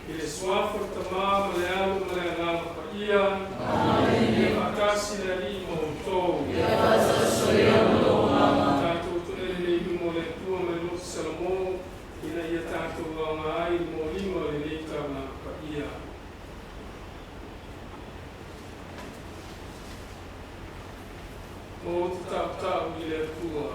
I le suafa tamā ma le alu ma le alama pa ia. Ia whakasi le ali mo utou. Tātou tune le ilu mo le tua me lutu Salamo. Ina ia tātou wanga ai mo lima le leita na pa ia. Mo te tāptau i le tua.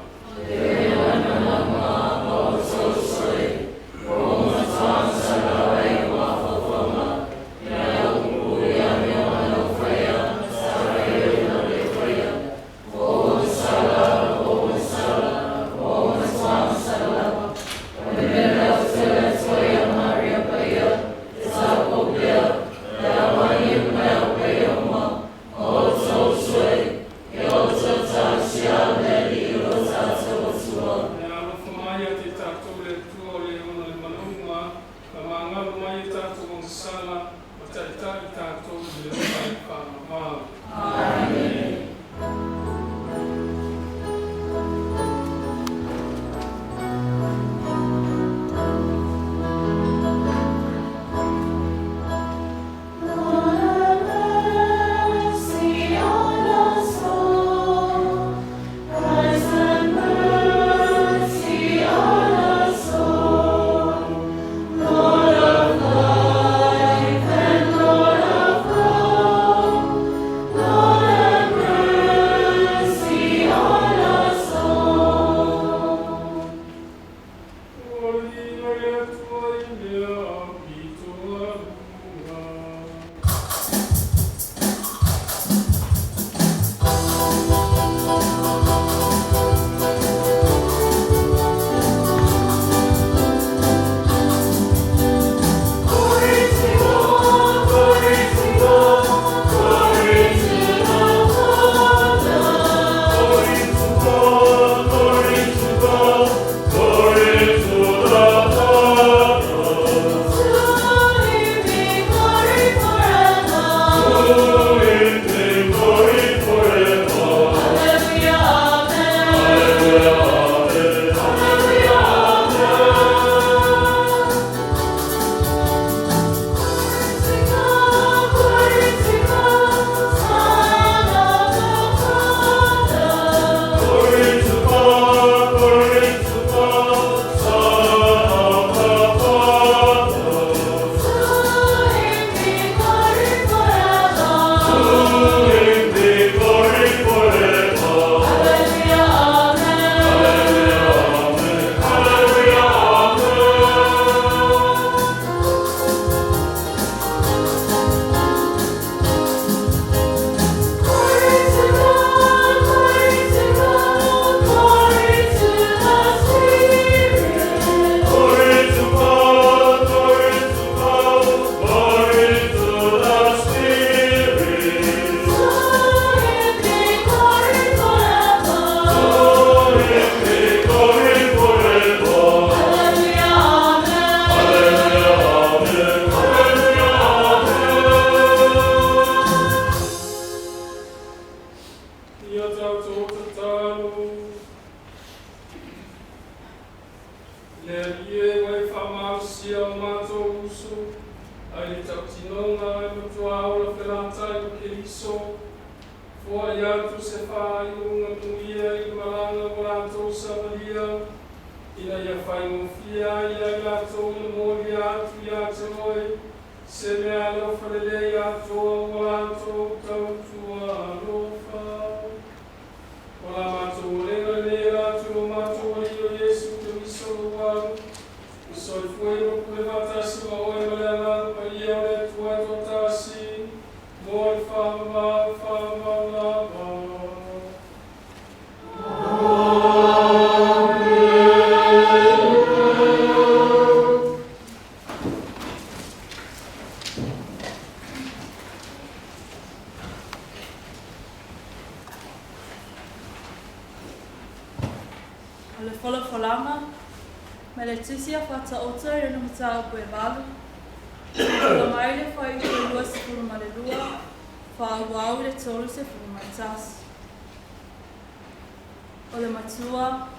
O le matua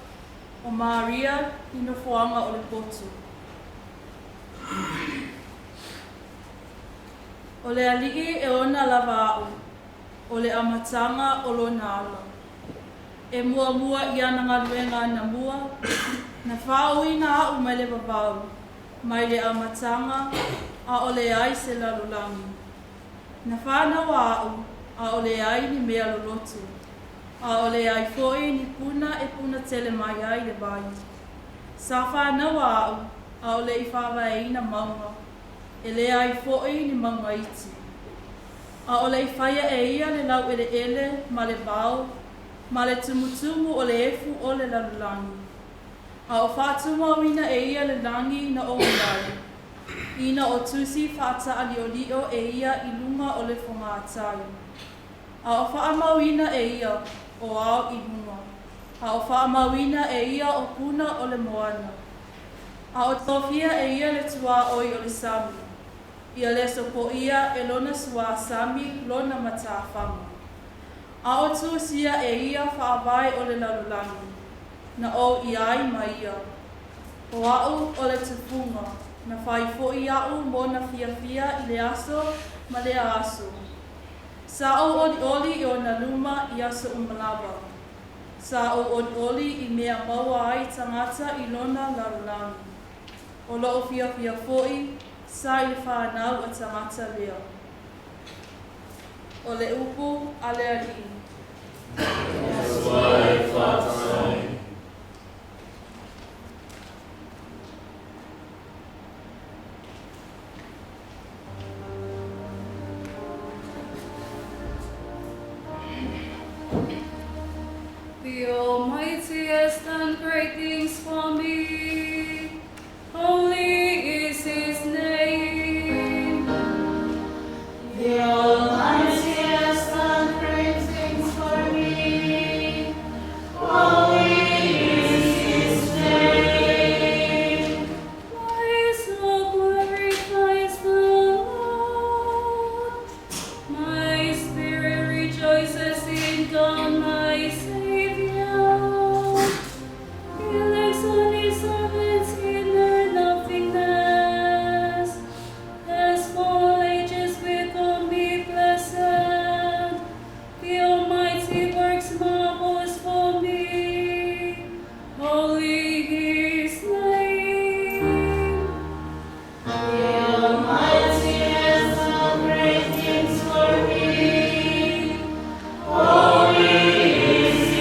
o Maria i no fuanga o le potu. O le alii e ona lava au, o le amatanga o lona ala. E mua mua i ana ngaluenga na mua, na whaui na au mai le babau, mai le amatanga a o le ai se lalulangi. Na whanau au a o le ai ni mea lolotu, a o le ai foi ni puna e puna tele mai ai le vai. Sa whanau au a o le i whawai maunga, e le ai foi ni maunga iti. A o le i whaia e ia le lau ele ma le bau, ma le tumutumu o le efu o le lalulangi. A o whātuma wina e ia le langi na o ngai. Ina o tusi whaata ali o lio e ia i lunga o le whonga atai. A o whaamawina e ia o ao i lunga. A o whaamawina e ia o puna o le moana. A o tofia e ia le tua oi o le sami. Ia le sopo ia e lona sua sami lona matawhanga. A o tusia e ia whaawai o le lalulangi. Na o i ai mai ia. O au o le tufunga. Na whai fo i au mo na fia i le aso ma le aso. Sa o oli oli i o na luma i aso umalawa. Sa o oli oli i mea maua ai tangata i lona lalulangi. O loo fia foi, sa i whanau a tangata lea. O le upu a le ali. That's why I thought The Almighty has done great things for me. Holy is His name. the Almighty has done great things for me. Holy is His name. My soul glorifies the Lord. My spirit rejoices in God, my Savior. He looks on His servants in their nothingness. As all ages will call me blessed. The Almighty works marvels for me. Holy His name. The Almighty has done great things for me. Holy is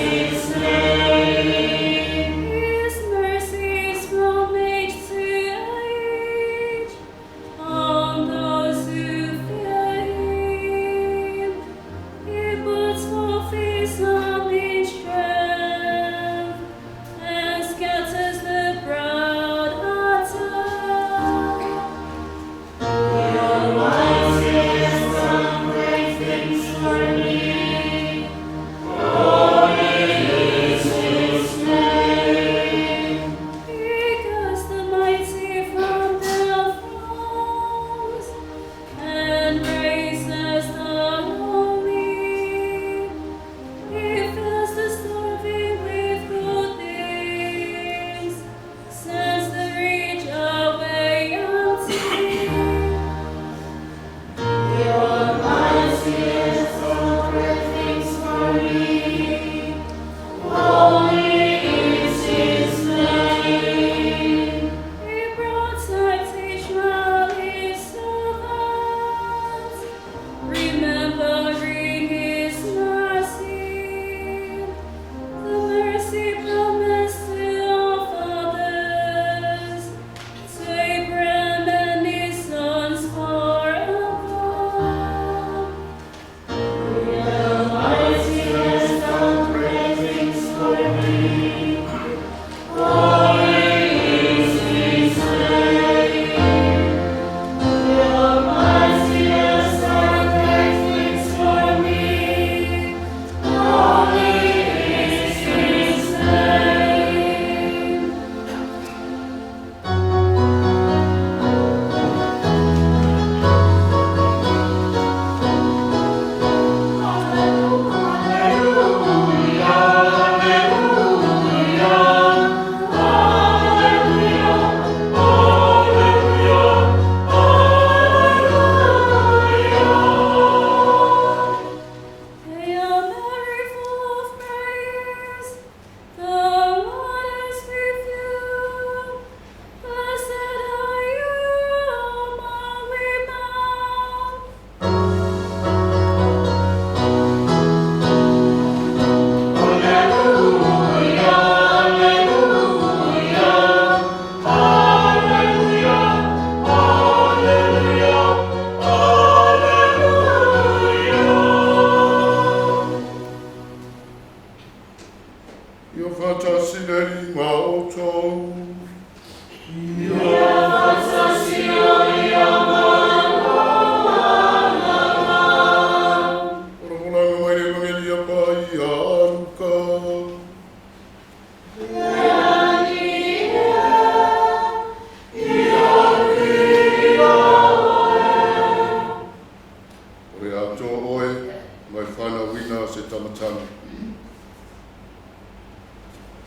whana wina se tamatana.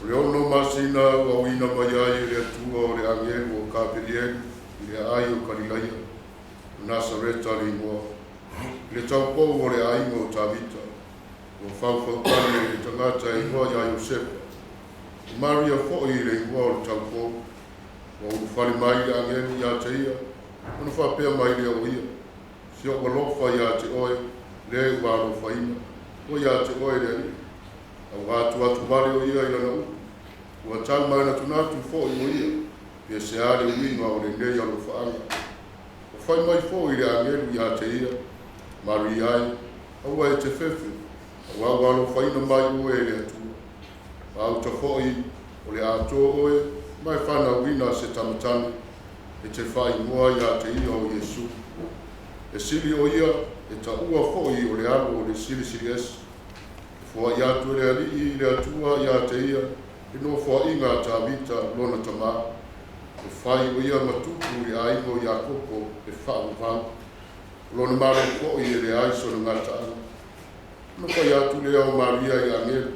Le ono masina wa wina mai ai le atua o le angelu o Kapelien, le ai o Kalilaia, o Nasareta le ingoa. Le taupou o le aingo o Tavita, o whauwhaukani le tangata e ingoa ia Iosepa. Maria fo'i le ingoa o le taupou, o whare mai le angelu ia te ia, ono whapea mai le o ia. Si o walofa ia te oe, le waro whaina, o ia te oe le ia. Au atu wale o ia ila na uku. Ua tau mai na tunatu fo'i o ia, pia se ale uinga o le nei alo whaanga. O whai mai fo'i le angelu ia te ia, Maria ai, au e te whewhi, au alo whaina mai ue le atua. Au ta fo'i o le ato oe, mai whana uina se tamatani, e te whai mua ia te ia o Iesu. E sili o ia, e ta ua fo'i o le alo o le sili esi. Fua ia tu le ali le atua ia te ia, e no fua inga ta vita lona tama. E whai o ia matuku le aingo ia koko e whau vau. Lona mare fo'i e le aiso na ngata ana. No whai atu le au Maria i angelu.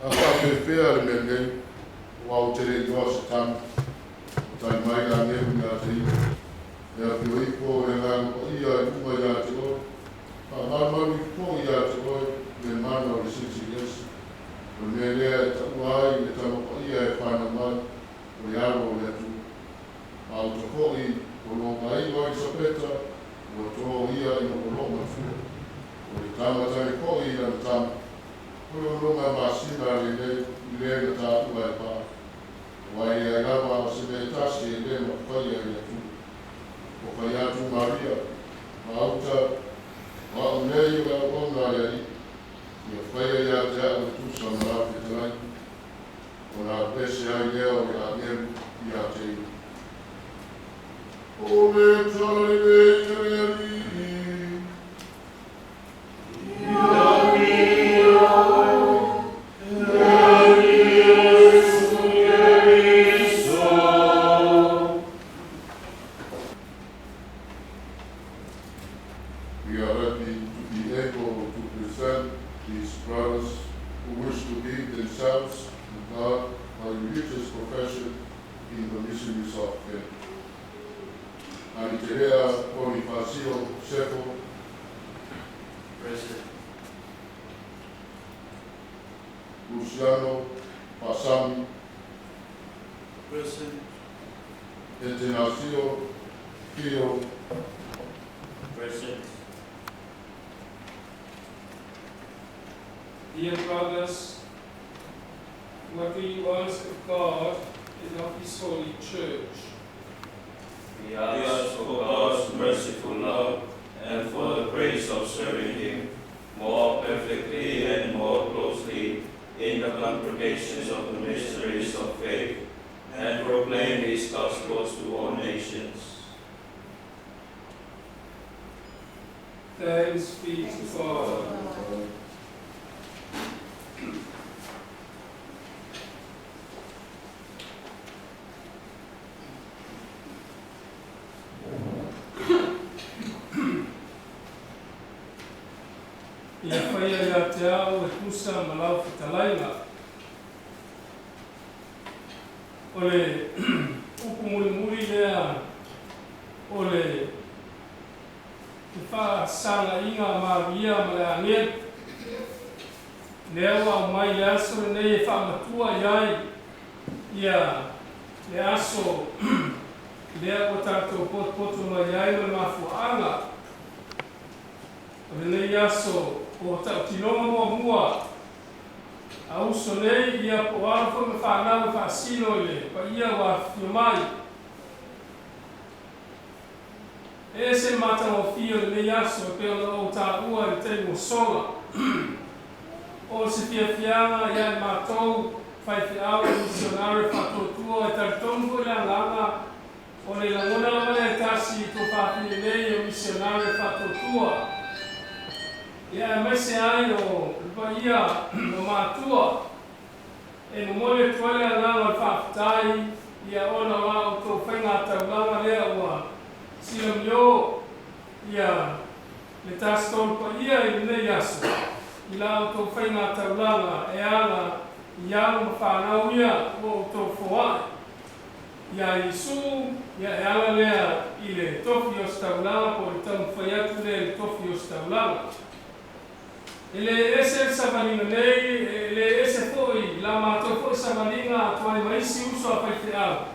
A whapewhea le menei, o au tere i oa se tana. O tai mai angelu ia te ia. E a pio iko e ngango ia e uma ia te oe. A marmari po ia te oe. Le mana o le sisi yesu. O le lea e takuai, le tamako ia e whana mai, o le aro o le atu. A o tokoi, o longa iwa i sapeta, o tō ia i o longa fua. O le tamata e koi i an tama. O le longa masina le le, i le na tātua e pā. O ai e lava o se me tasi e le ma whaia i atu. O whai atu Maria, ma auta, ma o nei o le onga le i. Ia whaia ia te au tusa mara te tanai. O nā pese ai leo i a ngeru ia te i. O me tale me te reari. We are happy to be able to present these brothers who wish to give themselves to God by religious profession in the mysteries of faith. Aniterea Bonifacio Sefo, Present. Luciano Pasami, Present. Etenacio Pio, Present. Dear brothers, what we ask of God and of His holy church. We ask for God's merciful love and for the grace of serving Him more perfectly and more closely in the congregations of the mysteries of faith and proclaim His gospels to all nations. Thanks be to God. Ia whaia ia te au e kusa malau whetalaina. O le upu muri lea, o le te whaasanga inga Maria ma le angel. Lea wa mai le aso le nei e whaamatua iai, ia le aso lea o tātou poto mai iai ma mafuanga. O le nei aso o tau tilonga mua a uso nei ia po alfa me whanau whaasino le pa ia wa fio mai e se mata o fio le nei aso pe o ta ua le te mo sola o se fia fianga ia e matou fai fiao e misionare whatotua e tartongo le alanga o le langona lama e tasi to whapine nei e misionare whatotua. Ia mai se ai o ia no matua e no mole tuale alanga whaftai ia ona wa o tō whainga taulanga lea ua sila mio ia le tāstol pa ia i nei aso. ila o tō whainga taulanga e ala i ala ma whanau ia o tō whoai. Ia Iesu, ia e ala lea i le tofi o staulanga po le tau whai atu le tofi o staulanga. E le ese savaninga nei, e le ese foi, la mātou foi savaninga atuane maisi uso a whai te ala.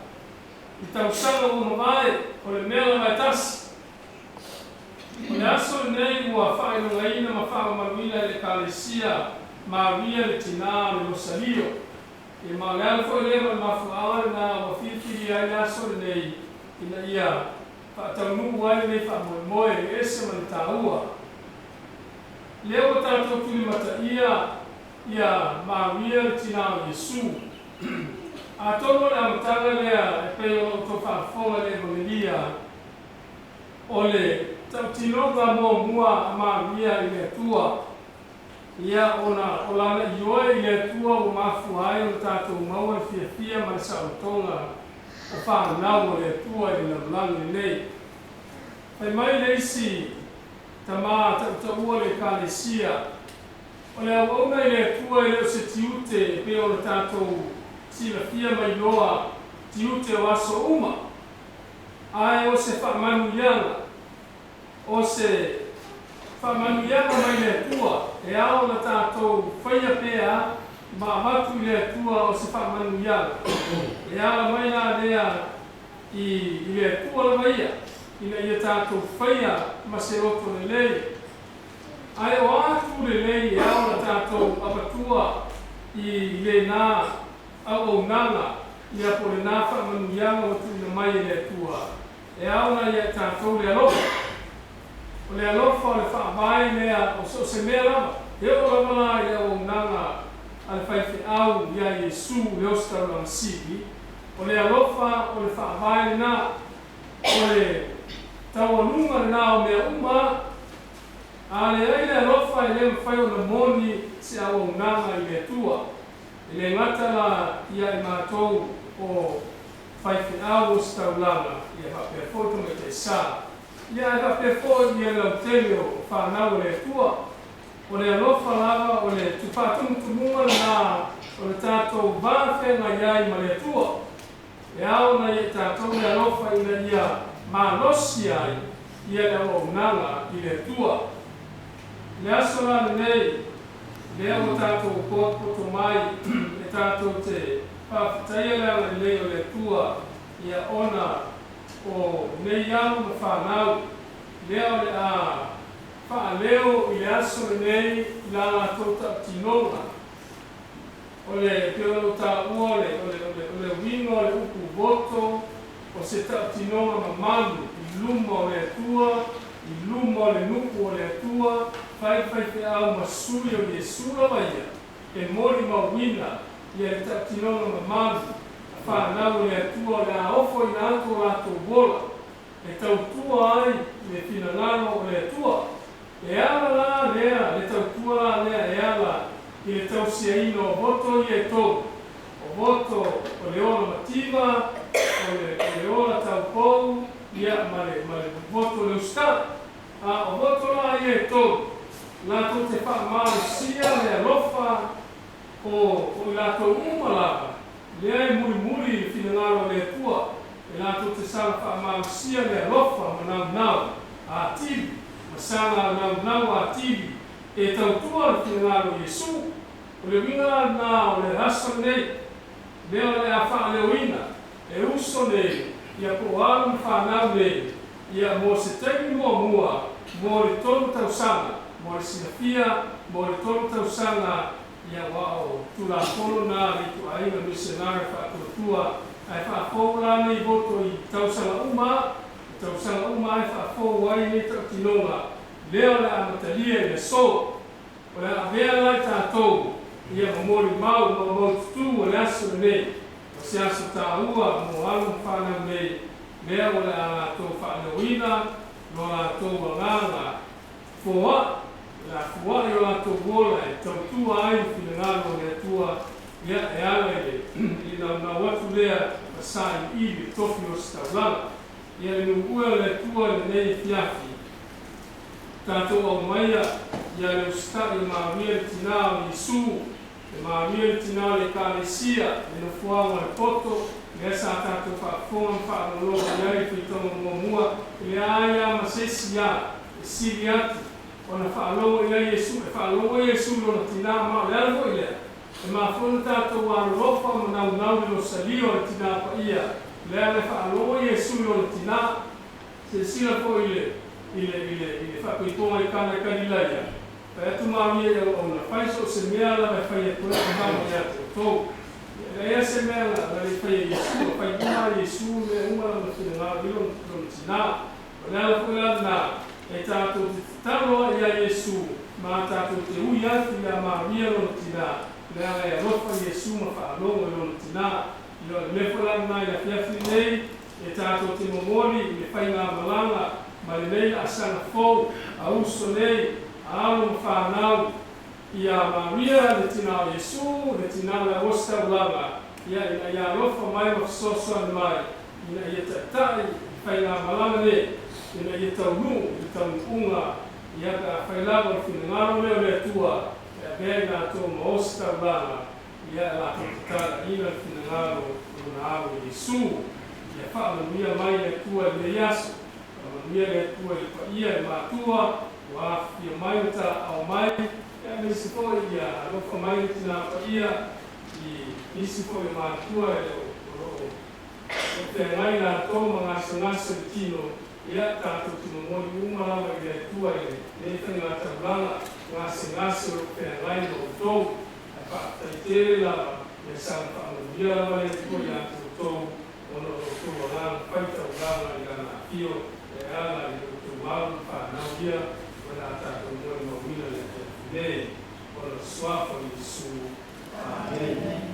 I tau sanga o mawai, o le mea mai tasi. O le aso nei ua whainungaina ma whaamaruina le kalesia Maria le tina le Rosalio. E ma le ala foi lewa mafuaare na o whiwhiri ai le aso nei ina ia whaataunu ai nei whaamoemoe ese mani tāua. Leo tātou tuli mata ia Maria le tina o Iesu. A tono le amatanga lea e peo o to whaafonga le Evangelia o le tautinoga mo mua a Maria i le tua. Ia ona o lana i oe i le tua o mafuai o tātou maua i fia ma sa o tonga o whanau o le tua i le langi nei. Pai mai leisi ta maa tautaua le kalesia. O le auna i le tua i leo se tiute e peo o tātou sila fia mai loa tiute o aso uma. Ai o se whaamanu ianga. O se whamanuyanga mai le tua, e ao na tātou whaia pēa, ma matu le tua o se whamanuyanga. E ala mai nā rea i le tua la maia, ina ia tātou whaia ma se roto le lei. Ai o atu le lei e ao na tātou apatua i le nā au nanga, ia po le nā whamanuyanga o tu ina mai le tua. E ao na ia tātou le alofa. O le alofa o le whaavai mea o se mea lama. E o lama ia o nanga al whaiwhi au ia Iesu le ostau lang sibi. O le alofa o le whaavai na o le tauanunga na o mea uma. A le ai le alofa e le mwhai o na moni se au o nanga i le tua. E le ngatala ia i mātou o whaiwhi au ostau langa ia hapea fotunga te saa. Ia e hape fōi ia lau tele o whanau le tua. O le alofa lava o le tupatumutumunga na o le tātou bāwhenga iai ma le tua. E au na ia tātou le alofa ina ia mālosi ai ia le o nanga i le tua. Le aso lana nei, lea o tātou poto mai e tātou te whawhitaia lana nei o le tua ia ona o nei alu na whanau, lea o le a whaaleo i le aso nei la ngā tōta tinonga. O le peo ta ua o le winga o le upu voto, o se ta tinonga ma manu, i luma o le tua, i luma o le nuku o le tua, whai te au masui o Iesu la waia, e mori ma wina, i le ta tinonga ma manu, whanau le tua le a ofo i nātou rātou bola, e tautua ai le finangano o le tua. E ala la lea, le tautua la lea e ala i le tausiaino o voto i e tō. O voto o le ola mativa, o le ola taupou, ia ma le voto le usta. O voto la i e tō. Nātou te whaamaro sia le alofa o nātou umalava. Lea e muri i finangaro le tua, e nātou te sala whaamausia le alofa ma nau a tibi, ma sala nau a tibi, e tautua le finangaro Iesu, o le winga na o le rasa nei, lea le a whaaleuina, e uso nei, ia po alu whanau nei, ia mo se teimi mua, mo le tolu tausanga, mo le sinafia, mo le tolu tausanga, ia wao tula kono na ritu ainga misionare whaakutua ai whaafou lana i voto i tausanga uma ai whaafou ai ni tautinonga leo le amatalia i le so o le avea lai tātou ia mamori mau ma maututu o le aso nei o se aso tāua mo alu whanau nei lea o le a tō whaanauina no la tō wanganga foa la fuwa yo la tobola e tautua ai finangano le tua ia e ala i na watu lea masai i le tofi o staulala ia le nungua le tua le nei fiafi tātou au maia ia le ustai maria le tina o Yesu, le maria le tina le kalesia, le nofuanga le poto, le sa tātou whaafonga whaaroloa iai whitonga mua le aia masesi ia, le siri atu, ona whaalonga ia Yesu, e whaalonga Yesu lona tina ma le alvo ia, e mawhona tātou warofa ma nau le lo salio le tina pa ia, le ale whaalonga Yesu lona tina, se sila po ile whakuiponga I kana karilaia. Pai atu maria ia o na whaiso se mea la mai whai e kura kahama ia tō. Ea se mea la le whai Yesu, whai kuna Yesu me umara na whina ngā ilo na tina. O nea ko ea na e tātou te taloa ia Yesu, ma tātou te ui atu ia maria na tina. Lea e rofa Yesu ma whaalonga na tina. Io le whala nai na whiawhi nei, e tātou te momori, me whai ngā malanga, ma le nei asana fōu, a uso nei, a alo whanau, ia maria le tina o Yesu, le tina la osta ulanga, ia lofa mai wa sosoan mai, ina ia tatai, whai ngā malanga nei, ina ia taunu, I taununga, ia ka whai lawa whina ngaro leo le tua, ia bea ngā tō ma osta ulanga, ia la tatara ina whina ngaro, una alo Yesu, ia whaamanuia mai le tua le yasu, ia le tua I paia e mātua, wa ia mai o ta au mai, ia nisi po ia alofa mai tina paia, I nisi po I mātua e o te ngai nā tō mga ngasa tino, ia tātou tino moni umalawa I le tua e le ngā taulanga, ngasa o te ngai no tō, e whaataitere la, ia sa whaamanuia mai e tua ia tō, ono o tō wala, whaita wala I lana pio, e ala I tō walu whanau ia, wana tātou mori mawina le te nei, wana suafa Yesu. Amen.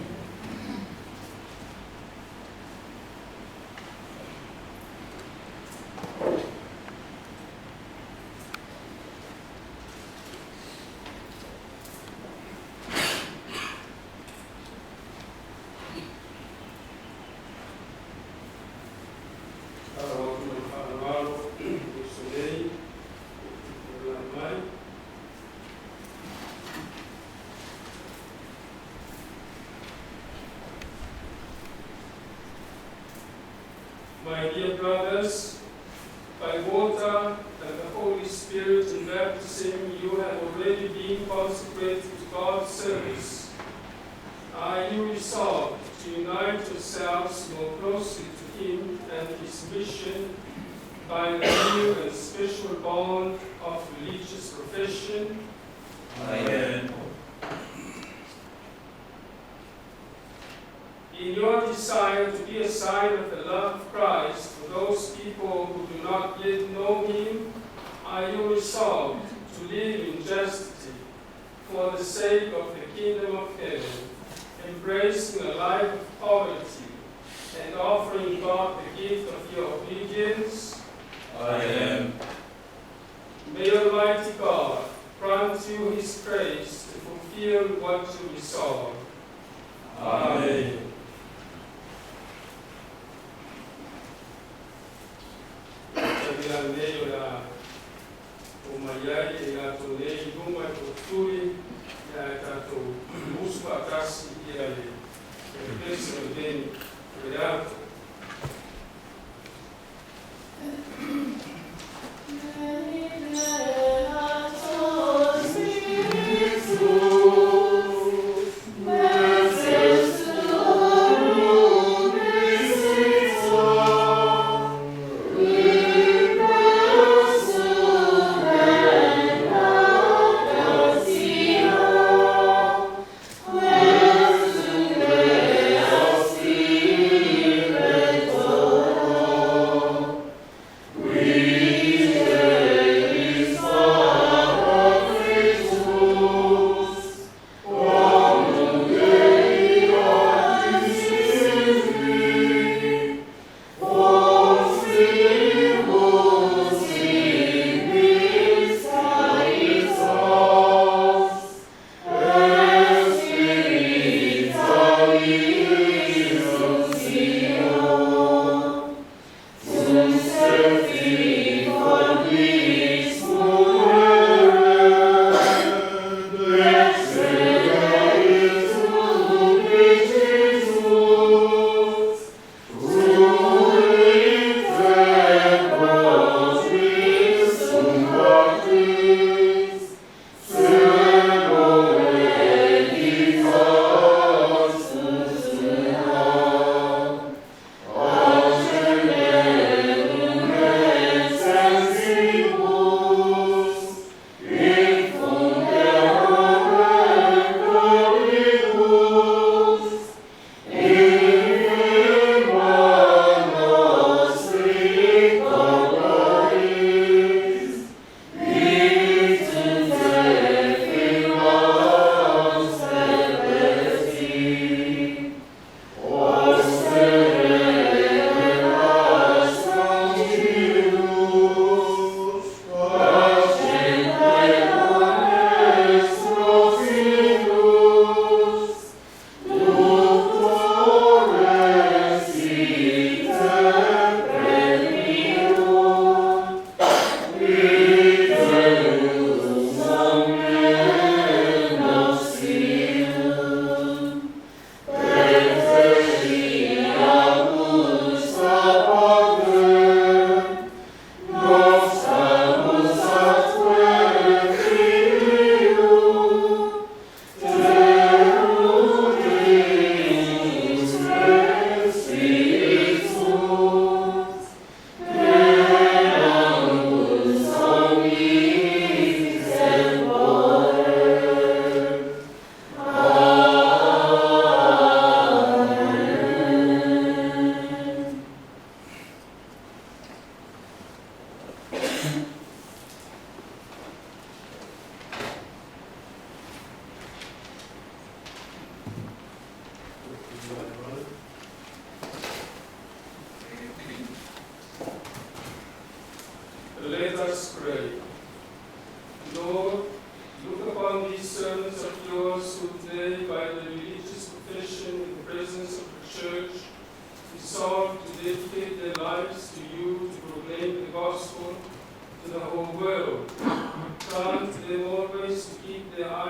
My dear brothers, by water and the Holy Spirit in baptism, you have already been consecrated to God's service. Are you resolved to unite yourselves more closely to Him and His mission by the new and special bond of religious profession? Amen. In your desire to be a sign of the love of Christ for those people who do not yet know Him, are you resolved to live in chastity for the sake of the kingdom of heaven, embracing a life of poverty and offering God the gift of your obedience? I am. May Almighty God grant you His grace to fulfill what you resolve. Amen. Ia nei o la o maiai e gato nei lunga e koturi ia e tatou usu atasi ia le pesi o deni o le ato. See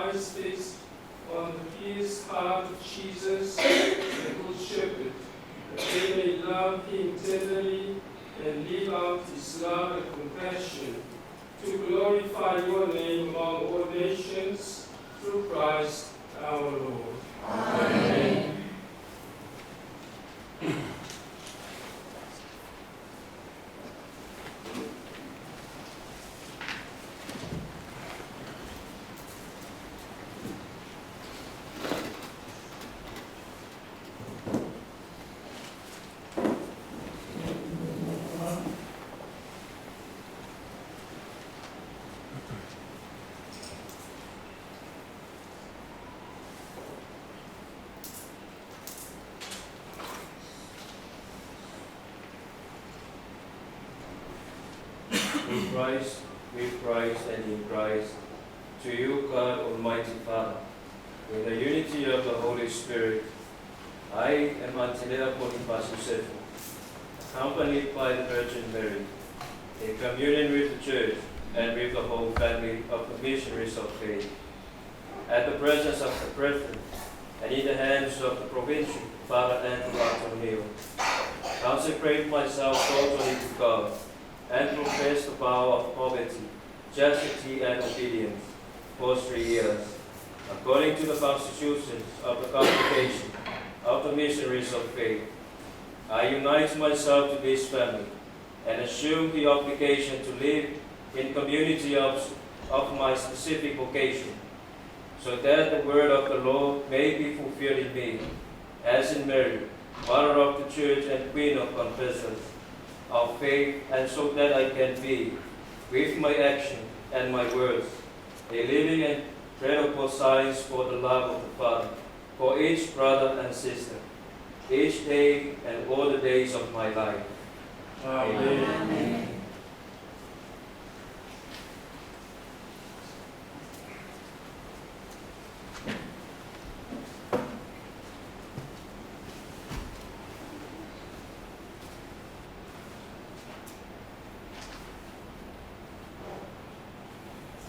Christ fixed on the pierced heart of Jesus, the Good Shepherd, that they may love him tenderly and live out his love and compassion, to glorify your name among all nations, through Christ our Lord. Amen. With Christ, and in Christ, to you, God Almighty Father, in the unity of the Holy Spirit, I am Antilea Boniface Joseph, accompanied by the Virgin Mary, in communion with the Church and with the whole family of the missionaries of faith, at the presence of the brethren, and in the hands of the provincial Father Andrew Antonio, consecrate myself totally to God, and profess the vow of poverty, chastity, and obedience for 3 years, according to the constitutions of the Congregation of the Missionaries of Faith. I unite myself to this family and assume the obligation to live in community of my specific vocation, so that the word of the Lord may be fulfilled in me, as in Mary, Mother of the Church and Queen of Confessors of faith, and so that I can be, with my action and my words, a living and credible signs for the love of the Father, for each brother and sister, each day and all the days of my life. Amen. Amen.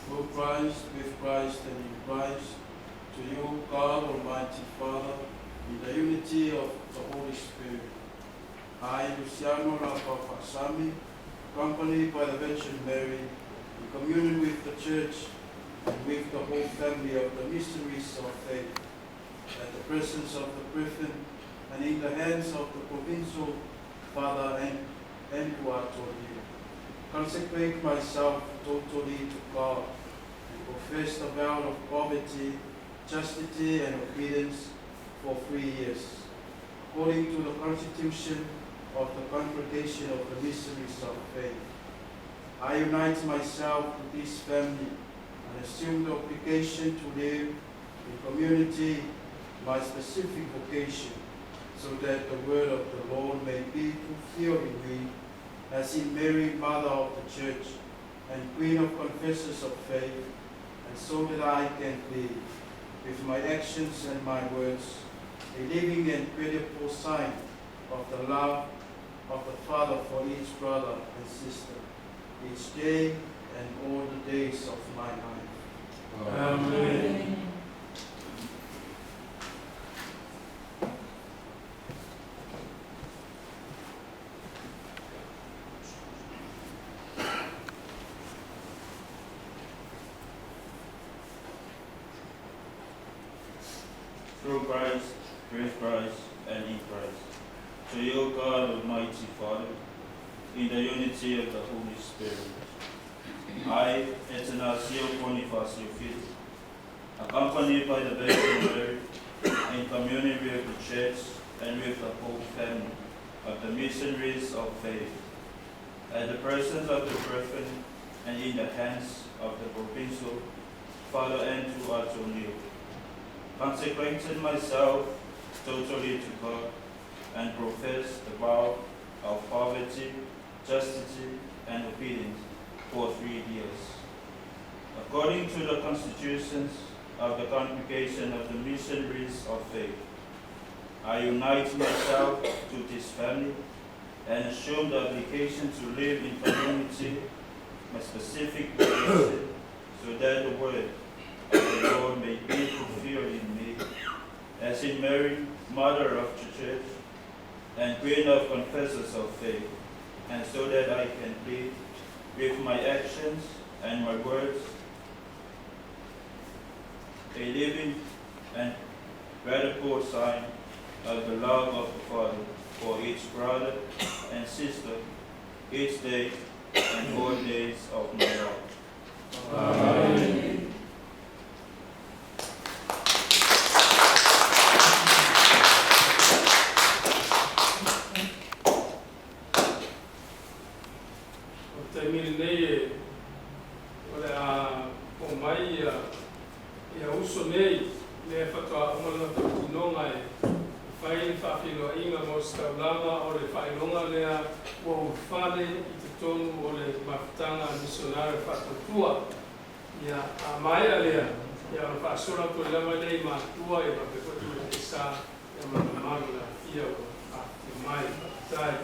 Through Christ, with Christ, and in Christ, to you, God Almighty Father, in the unity of the Holy Spirit, I, Luciano Rapapasami, accompanied by the Virgin Mary, in communion with the Church and with the whole family of the mysteries of faith, at the presence of the brethren, and in the hands of the provincial Father and Antonio, consecrate myself totally to God, and profess the vow of poverty, chastity, and obedience for 3 years, according to the constitution of the Congregation of the Mysteries of Faith. I unite myself to this family and assume the obligation to live in community, my specific vocation, so that the word of the Lord may be fulfilled in me, as in Mary, Mother of the Church and Queen of Confessors of Faith, and so that I can be, with my actions and my words, a living and credible sign of the love of the Father for each brother and sister, each day and all the days of my life. Amen. Through Christ, with Christ, and in Christ, to you, God Almighty Father, in the unity of the Holy Spirit, I, Etanasio Bonifacio Fils, accompanied by the Virgin Mary, in communion with the Church and with the whole family of the missionaries of faith, at the presence of the brethren and in the hands of the provincial Father Andrew Antonio, consecrated myself totally to God, and profess the vow of poverty, chastity, and obedience for 3 years, according to the constitutions of the Congregation of the Missionaries of Faith. I unite myself to this family and assume the obligation to live in community, my specific vocation, so that the word of the Lord may be fulfilled in me, as in Mary, Mother of the Church, and Queen of Confessors of Faith, and so that I can be, with my actions and my words, a living and radical sign of the love of the Father for each brother and sister, each day and all days of my life. Amen. Tamil nei ole a o mai ia uso nei le fatua umala tinonga e fai fa filo inga mo stablama o le fai longa le o fale i te tonu o le maftanga misionare fatutua ia a mai alea ia o fa sora ko le mai nei matua e pa ko tu sa e ma mala ia o a mai tai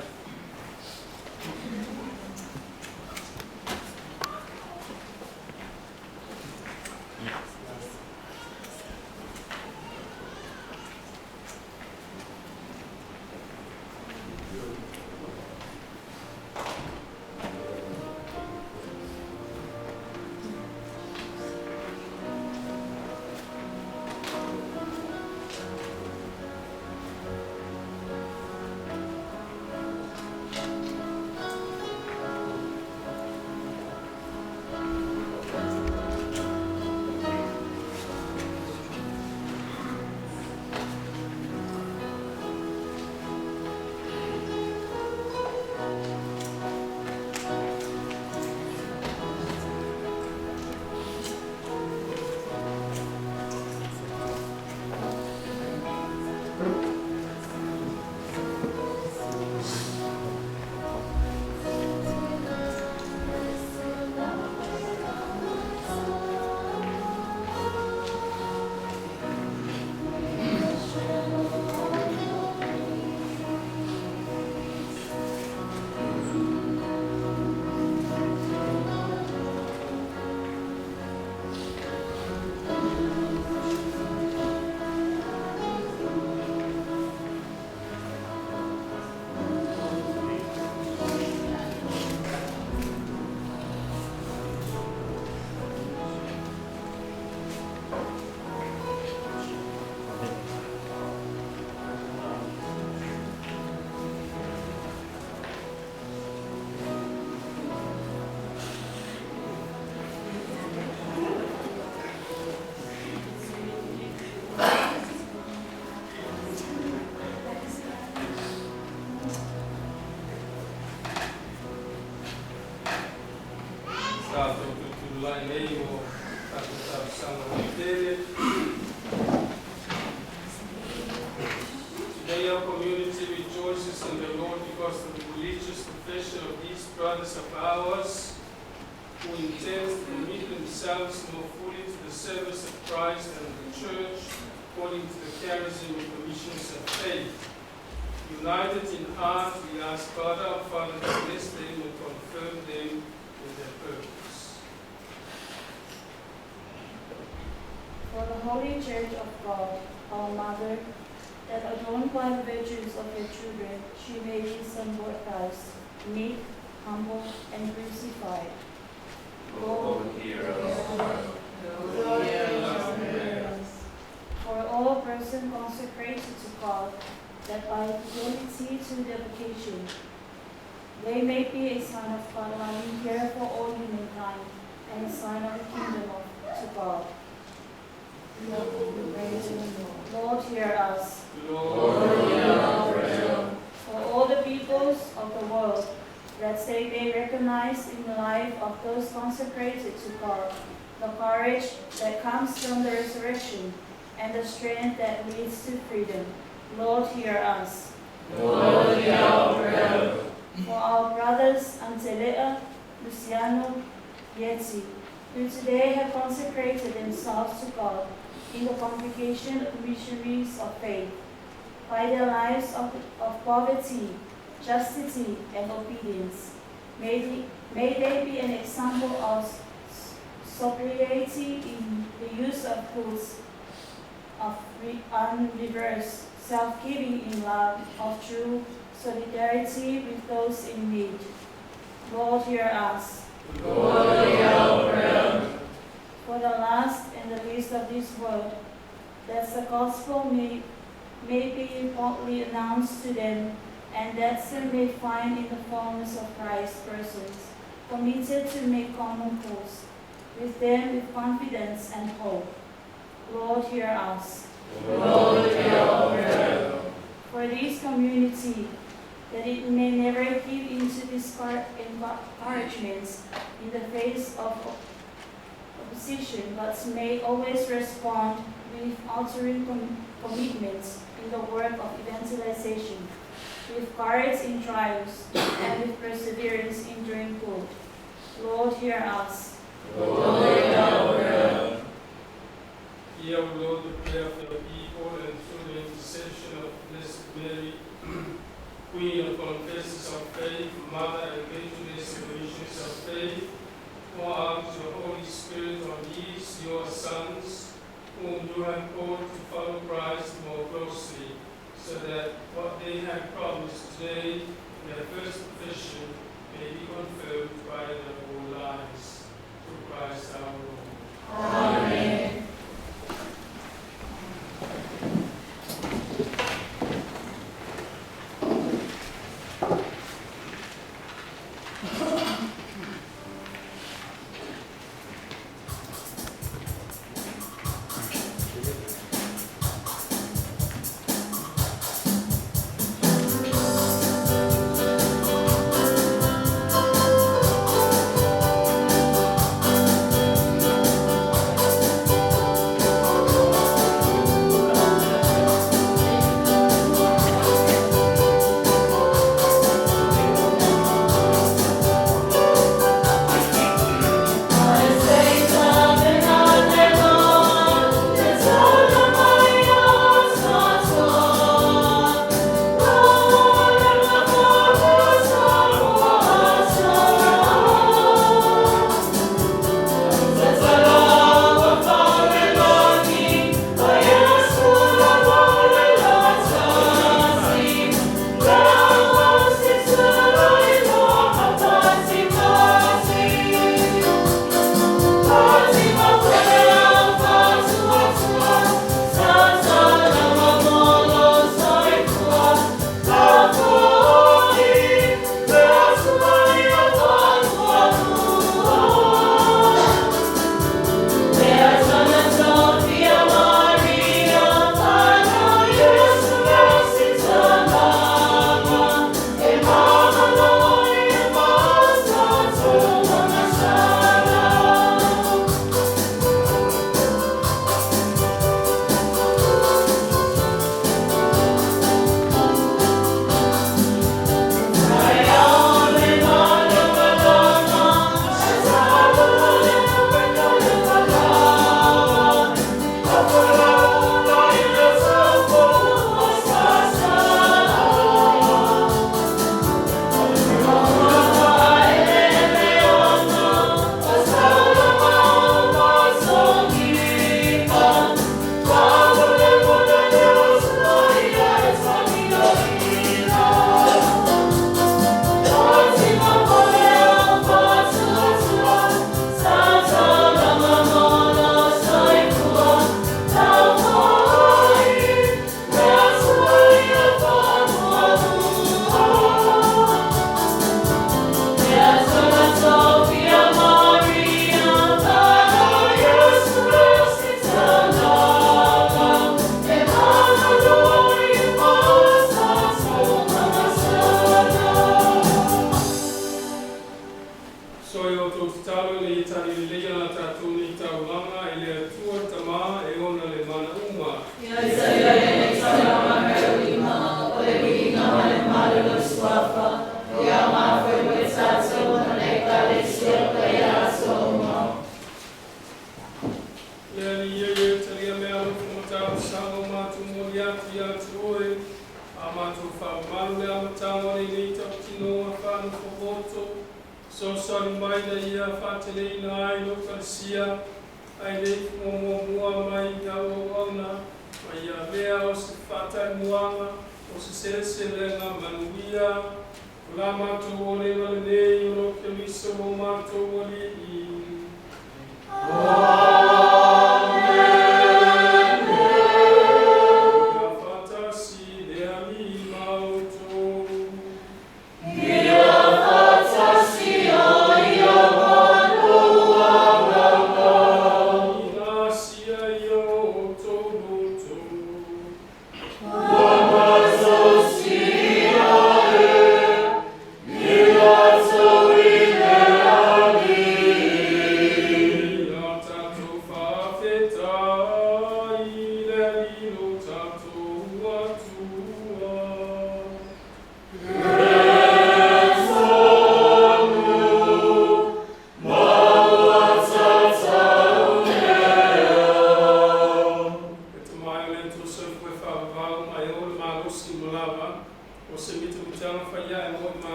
Today our community rejoices in the Lord because of the religious profession of these brothers of ours who intend to commit themselves more fully to the service of Christ and the Church according to the charism and commissions of faith. United in heart, we ask God our Father to bless them and confirm them in their purpose. For the Holy Church of God, our Mother, that adorned by the virtues of your children, she may resemble Christ, meek, humble, and crucified. Lord, hear us. Lord, hear us. For all persons consecrated to God, that by fidelity to their vocation, they may be a sign of God, loving care for all humankind, and a sign of the kingdom to God. Lord, hear us. Lord, hear our prayer. For all the peoples of the world, that they may recognize in the life of those consecrated to God the courage that comes from the resurrection and the strength that leads to freedom. Lord, hear us. Lord, hear our prayer. For our brothers Antelea, Luciano, Yetzi, who today have consecrated themselves to God in the congregation of missionaries of faith, by their lives of poverty, chastity, and obedience, may they be an example of sobriety in the use of tools of unreversed, self-giving in love, of true solidarity with those in need. Lord, hear us. Lord, hear our prayer. For the last and the least of this world, that the gospel may be boldly announced to them, and that some may find in the fullness of Christ persons, committed to make common cause with them with confidence and hope. Lord, hear us. Lord, hear our prayer. For this community, that it may never give into discouragements in the face of opposition, but may always respond with altering commitments in the work of evangelization, with courage in trials, and with perseverance in doing good. Lord, hear us. Lord, hear our prayer. Hear, O Lord, the prayer of your people, and through the intercession of Blessed Mary, Queen of confessors of faith, Mother and patroness of the missions of faith, pour out your Holy Spirit on these, your sons, whom you have called to follow Christ more closely, so that what they have promised today in their first profession may be confirmed by their own lives. Through Christ our Lord. Amen. ai nei mua mai tau ona, mai a lea o se whatai muanga, o se sese lenga manuia, o la mātou o lenga le nei, o lo ke miso o mātou o li i.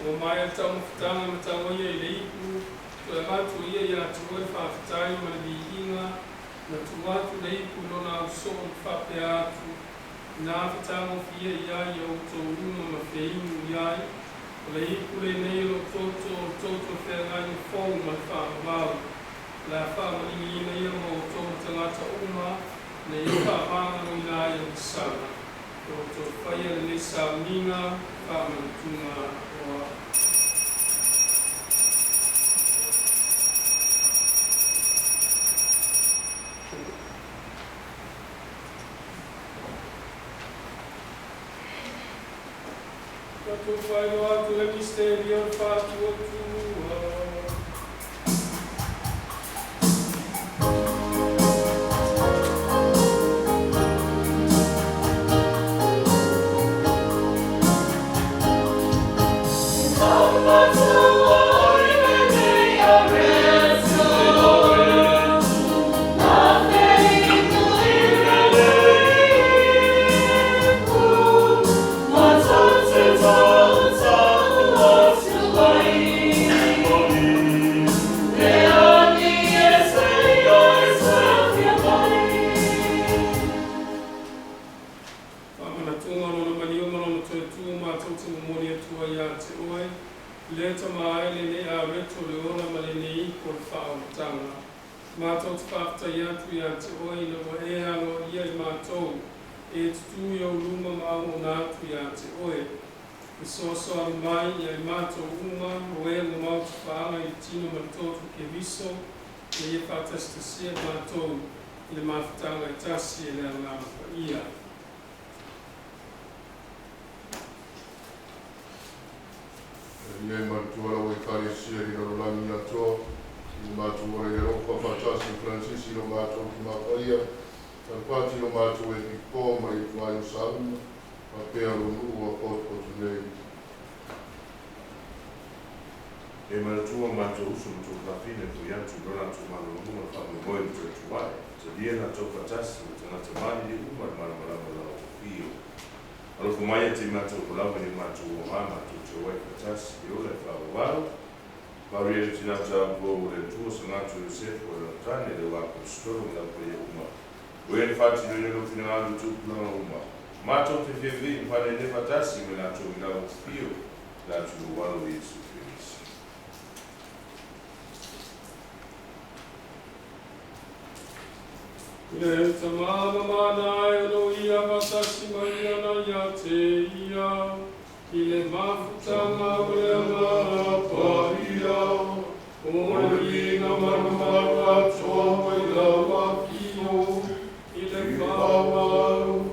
O mai tau mawhitanga ma tau ia I leiku, to e matu ia ia tu e whawhitai ma li inga, na tu atu leiku lona au so o whape atu, nā whitanga whia ia I au tō uma ma whiinu iai, o leiku le nei o toto whengai whou ma whawau, la whamalingi ina ia mo o tō tangata uma, na I whamanga no ina ia kisanga, o tō whaia le sa minga, whamalitunga o tu fai no alto le misterio fatu tua reta mai le a reto le ona ma le nei ko whaotanga. Mātou te whaftai atu ia te oi na wa e alo ia I mātou e tutu I au luma ma au nātu ia te oi. I soso alu mai ia I mātou uma o e mo mau te whaanga I tino matoto ke viso e ia whatastasia mātou I le mawhitanga I tasi e lea ngā ia. Ia matua o Ekalesia I raro langi ato, I matua o Europa Fatasi Francis I lo matua ki makaia, ka pati o matua e piko mai I tuai o sauna, a pea lo nuu a koto nei. E matua matua usu mtu kafine tu yantu dona tu manu numa famu moe mtu tuai. Te liena tau Fatasi, mtu natamani Li umar maramarama la o fio. Alo kumaya te matua kulawa Ni matua o mama tu te wai Fatasi I ole whawawau. Maria tina tāmpo ure tua sangatu Yosef o le tane le wako storo la pia uma. Uen fati no yelo fina alu tupu na uma. Mato te fevi mpane ne Fatasi me la tu ila o fio la tu walo Yesu Christ. Le tamama mana e no ia Fatasi mai ana ia te ia. I le mawhitanga o le mapa ia, o le inga marumara toa I lawa kio, I le kawaru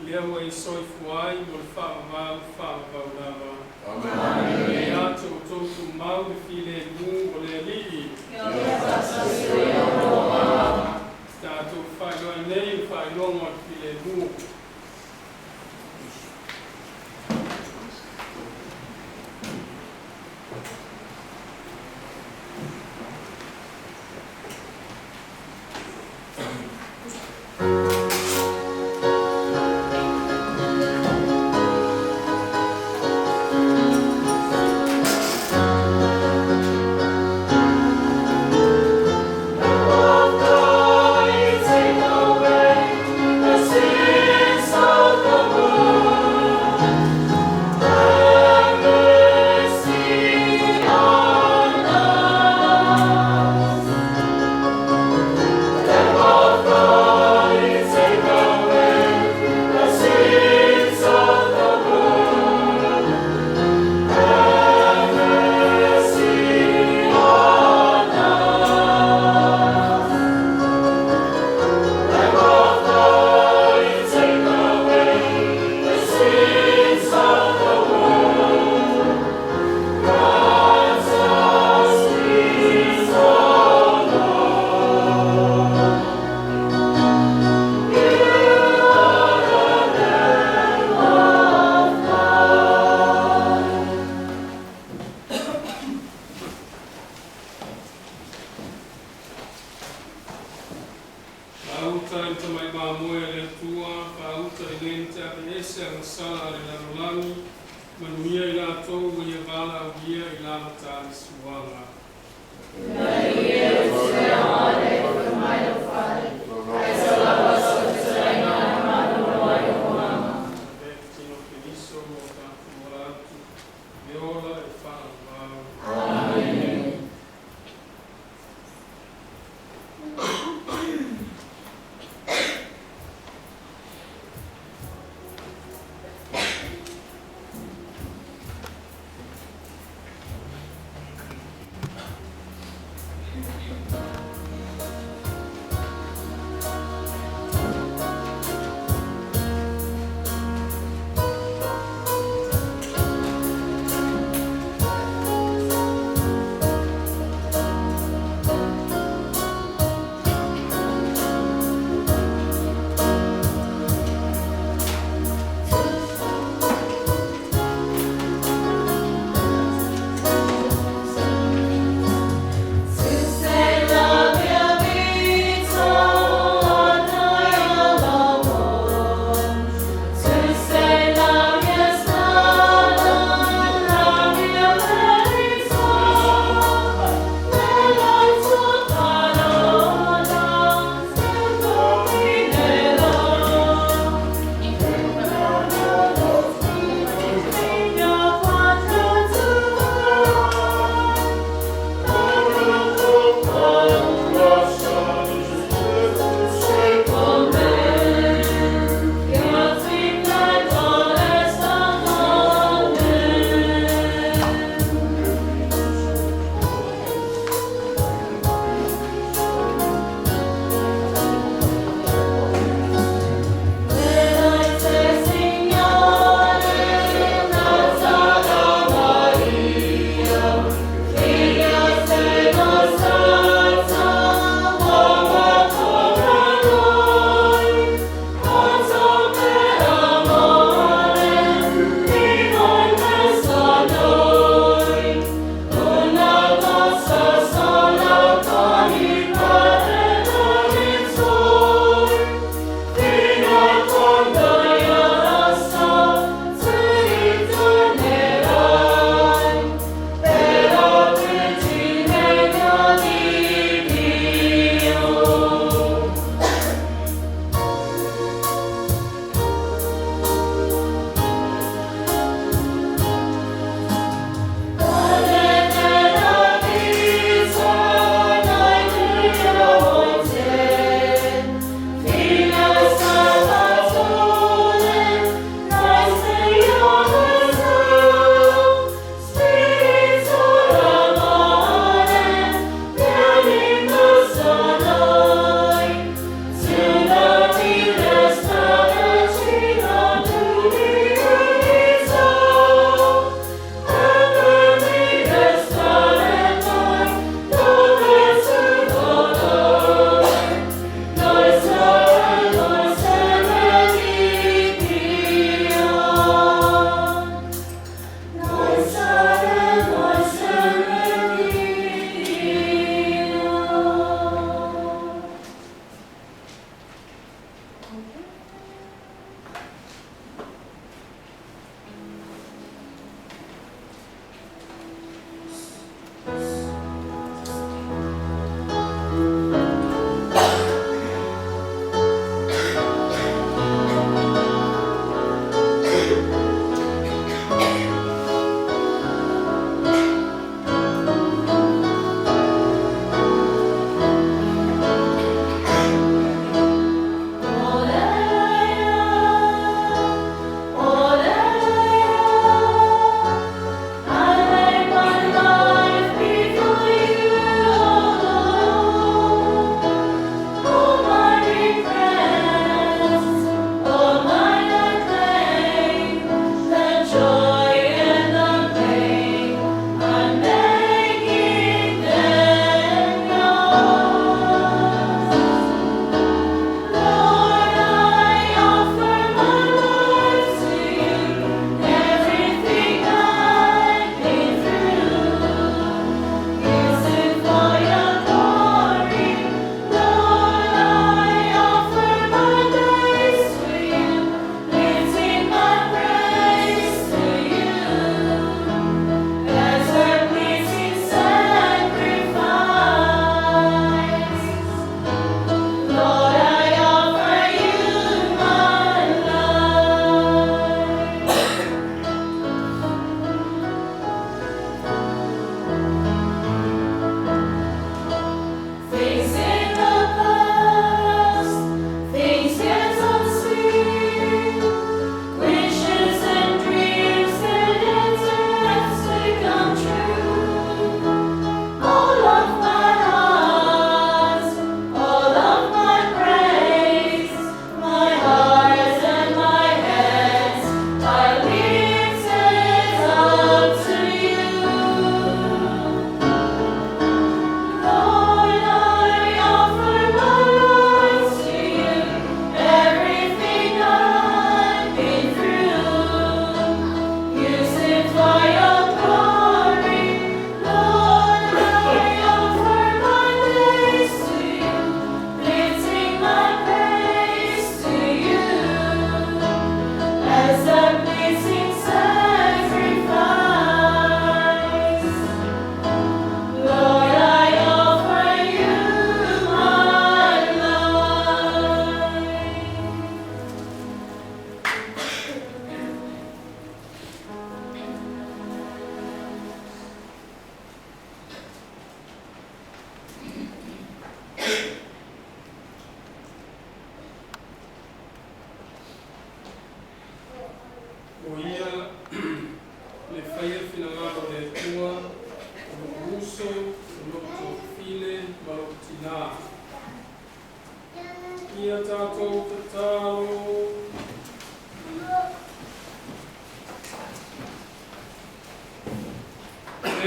Lea wa i soifuai mo le whaamau lava. Amen. E ato o tōtu mau le file mū o le alii. Tātou whaeloa nei o whaelonga o file mū.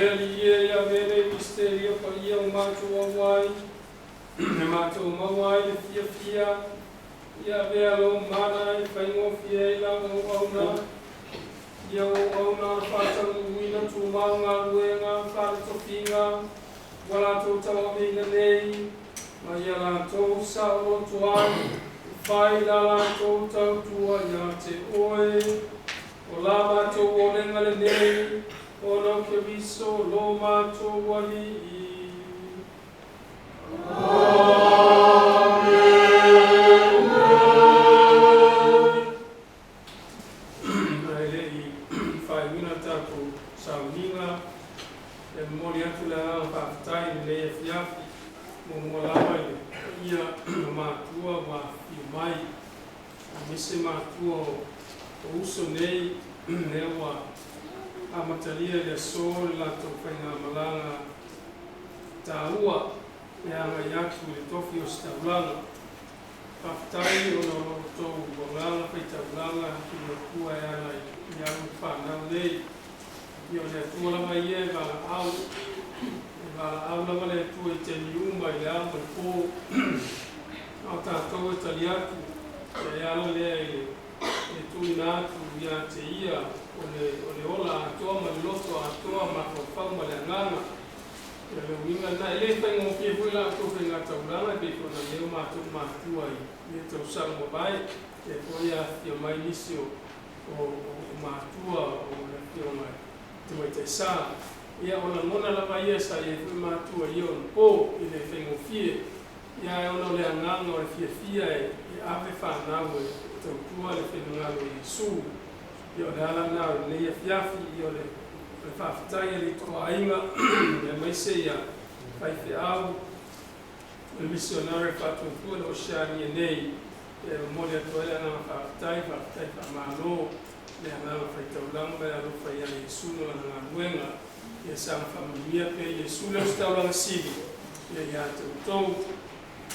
Veli ia vele misteria pa ia o mātou awai. Me mātou mawai le fia. Ia vea lo mana i whaingofia i la o auna. Ia o auna whātau uina tu maunga ruenga, whātofinga. Wala tō tawa minga nei. Ma ia la tō sa o tuan. Whai la tō tau tua ia te oe. O la mātou o lenga le nei. O nau ke viso lo mātou wali i. Mori atu le ala whakatai ni lea whiafi mo mwalawa i ia mātua wa i mai mise mātua o uso nei nea wa amatalia le so le lato whainga malanga ta ua e anga i atu le tofi o staulanga whakatai o no tōu wanganga whai taulanga ki o kua e ala i aru whanau nei Io le tua lama ie vala au lama le tua I te niuma I le au le pō au tātou e tali atu e ala lea e tui nātu ia te ia o le ola atoa ma le loto atoa ma kawhau ma le anganga e le winga na e le whaingo kia hui la atoa whainga tauranga e beko na leo mātou mātua I e tau sang mo bai e koe ia fia mai nisi o mātua o le fia mai te mai te sā. Ia ona mona lava ia sa ia hui mātua ia on pō I le whaingo fie. Ia e ona le anganga o le fia e ave whanau e tau tua le whenungalo I su. Ia o le ala nao le ia fiafi ia o le whawhitai e le toa ainga e maise ia whaiwhi au le misionare whātua le Oceania nei e mole atoa le anga whawhitai whamalo le anganga whaitaulanga mai alo whai a Yesu no ngā ruenga ia sanga whamamia pe Yesu leo staulanga sili ia te utou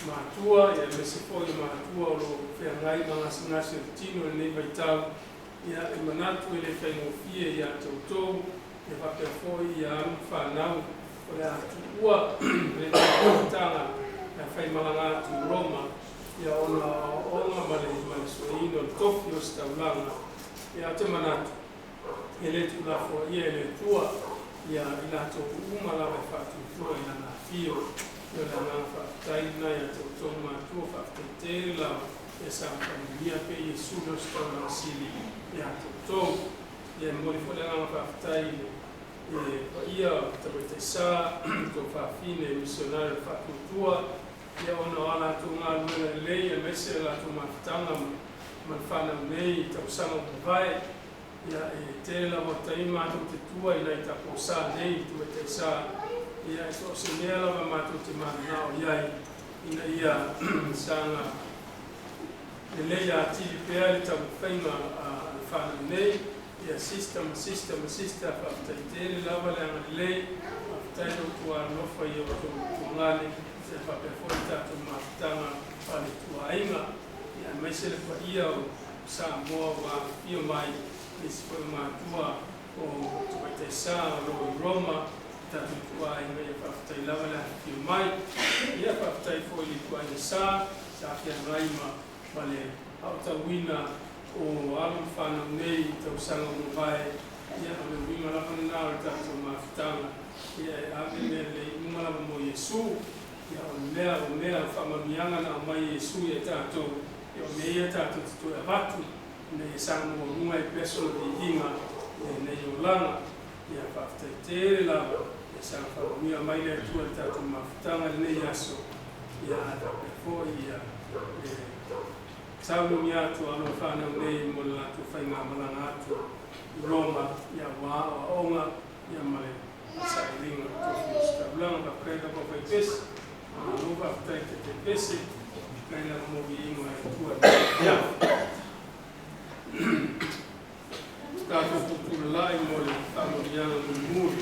mātua ia mese poi mātua o lo whengai mga ngasi o tino le nei vaitau ia e manatu e le whaingofie ia te utou ia whapea poi ia alu whanau o le atu ua le tanga ia whai malanga atu Roma ia ona male suaino le tofi o staulanga ia te manatu e le tu lafo ia e le tua ia I lato uma lawa e whātutua I lana fio ia le ngā whakataina ia te utou mātua whakateitere lawa ia sa whamia pe Yesu lo staulanga sili ia te utou ia mori fo le ngā whakataine e ia tawe te sā tō whawhine misionare whātutua ia ona ala tō ngā luenga lei e mese lato mawhitanga man whanau nei tau sanga mawai ia e te lawa tai mātou te tua I nei tako sā nei tu e te sā ia e tō se mea lawa mātou te mātou iai ina ia sanga e lei a tiri pēr I tau whainga whanau nei ia system whaftai tere lawa le anga lei whaftai no tua nofa I o tō ngāne se whapefoi tātou mātanga whane tua ainga ia mai se le pa ia o sa moa wa pio mai isi koe mātua o tuai te sā o Roma tatu tua I mea whaftai lawa le pio mai ia whaftai fo I tua I sā sa kia raima wale auta wina o alu whanau nei tau sanga mo vai ia o le wima lapa nao tatu mawhitanga ia e ave mea le umalawa mo Yesu ia o mea whamamianga na mai Yesu e tātou Ia o mea tātou te tue avatu nei sang mo runga I peso di inga nei o langa ia whaftai tere lawa ia sang whamamia mai le tua tātou mawhitanga nei aso ia whapefo ia sauno mi atu alo whanau nei mo le latu whainga malanga atu Roma ia waa o onga ia male sailinga tofi staulanga whaprega pa whai pesi alo whaftai te pesi Kai la movi ingo e tua ia. Tātou kutura lai mo le tāmo iana mo muri.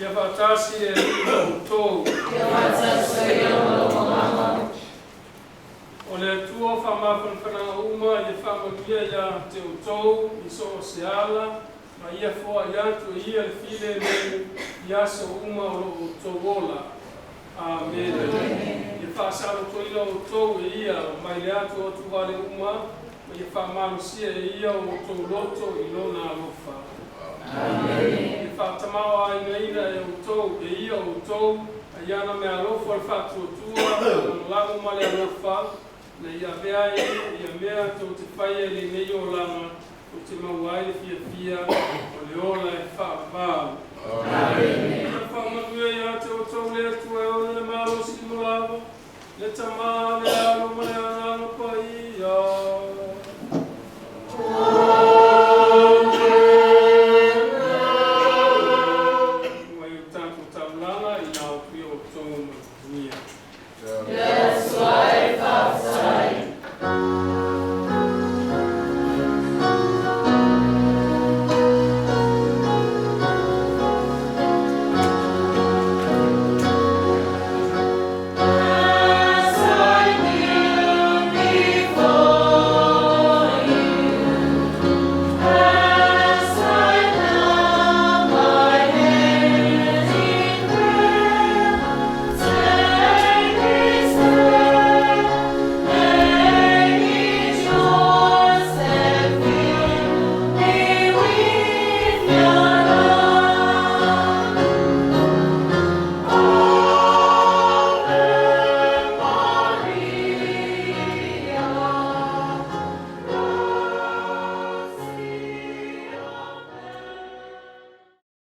Ia whatasi e tō. Ia whatasi e o le tua whamai wha whanwhana uma i whamanuia ia te utou i so seala ma ia fua i atu ia le file me ia se uma o lo utowola. Amen. I whaasaro toila o utou e ia mai le atu o tuwale uma ma i whamanusia e ia o utou loto i lona alofa. I whaatamawa ai naina e utou e ia o utou a iana me alofa al whaatuatua na lango ma le alofa na ia vea ia mea tau te whaia li nei o lama o te mauai fia o le ola e whaavau. Ka whamanuia ia te o tau le atua e o le malo si mo lava le tamā le